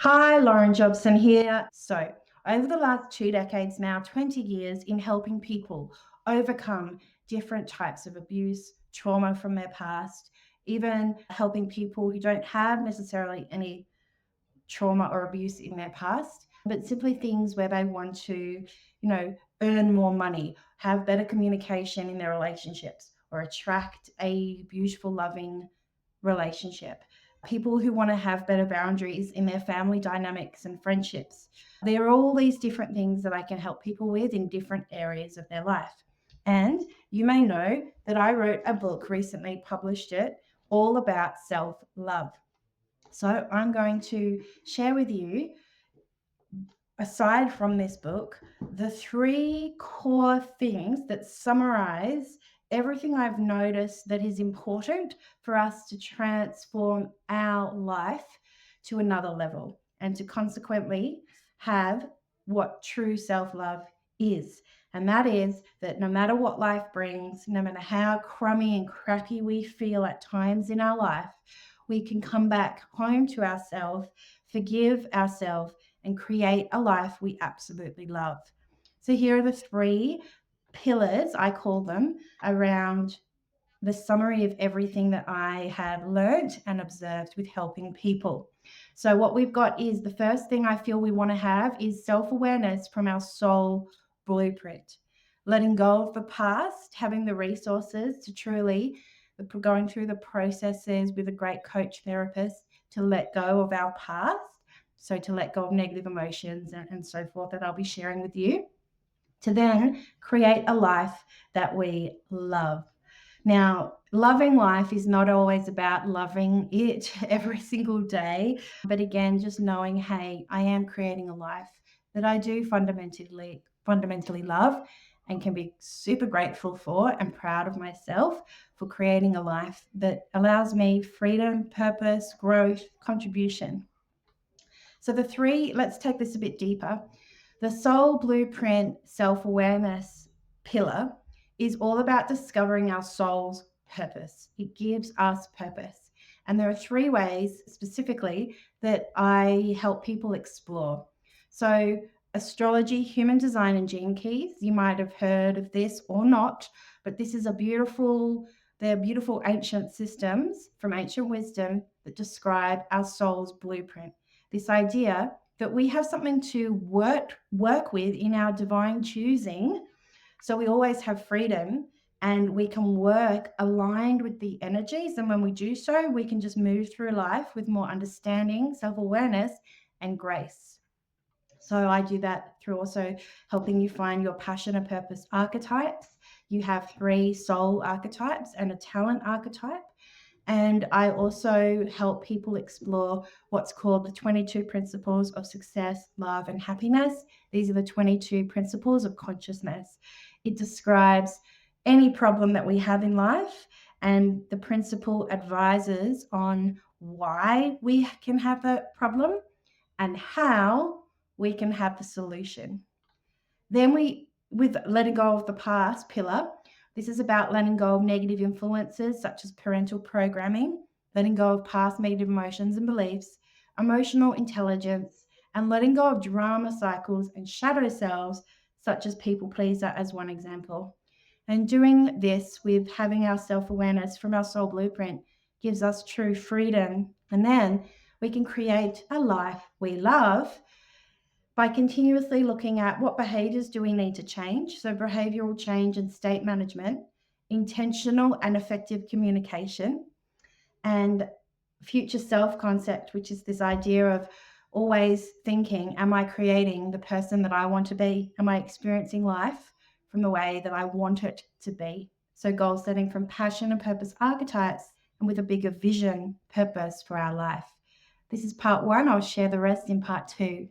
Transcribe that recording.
Hi, Lauren Jobson here. So, over the last 2 decades now, 20 years in helping people overcome different types of abuse, trauma from their past, even helping people who don't have necessarily any trauma or abuse in their past, but simply things where they want to, earn more money, have better communication in their relationships, or attract a beautiful, loving relationship. People who want to have better boundaries in their family dynamics and friendships. There are all these different things that I can help people with in different areas of their life. And you may know that I wrote a book recently, published it, all about self love. So I'm going to share with you, aside from this book, the three core things that summarize everything I've noticed that is important for us to transform our life to another level and to consequently have what true self-love is. And that is that no matter what life brings, no matter how crummy and crappy we feel at times in our life, we can come back home to ourselves, forgive ourselves, and create a life we absolutely love. So here are the three pillars, I call them, around the summary of everything that I have learned and observed with helping people. So what we've got is the first thing I feel we want to have is self-awareness from our soul blueprint. Letting go of the past, having the resources to truly going through the processes with a great coach therapist to let go of our past. So to let go of negative emotions and so forth that I'll be sharing with you, to then create a life that we love. Now, loving life is not always about loving it every single day, but again, just knowing, hey, I am creating a life that I do fundamentally love and can be super grateful for and proud of myself for creating a life that allows me freedom, purpose, growth, contribution. So the three, let's take this a bit deeper. The soul blueprint self-awareness pillar is all about discovering our soul's purpose. It gives us purpose. And there are three ways specifically that I help people explore. So astrology, human design, and gene keys. You might have heard of this or not, but this is they're beautiful ancient systems from ancient wisdom that describe our soul's blueprint. This idea that we have something to work with in our divine choosing. So we always have freedom and we can work aligned with the energies. And when we do so, we can just move through life with more understanding, self-awareness, and grace. So I do that through also helping you find your passion and purpose archetypes. You have 3 soul archetypes and a talent archetype. And I also help people explore what's called the 22 principles of success, love, and happiness. These are the 22 principles of consciousness. It describes any problem that we have in life, and the principle advises on why we can have that problem and how we can have the solution. Then with letting go of the past pillar, this is about letting go of negative influences such as parental programming, letting go of past negative emotions and beliefs, emotional intelligence, and letting go of drama cycles and shadow selves such as people pleaser as one example. And doing this with having our self-awareness from our soul blueprint gives us true freedom. And then we can create a life we love by continuously looking at what behaviors do we need to change. So behavioral change and state management, intentional and effective communication, and future self concept, which is this idea of always thinking, am I creating the person that I want to be? Am I experiencing life from the way that I want it to be? So goal setting from passion and purpose archetypes and with a bigger vision, purpose for our life. This is part 1. I'll share the rest in part 2.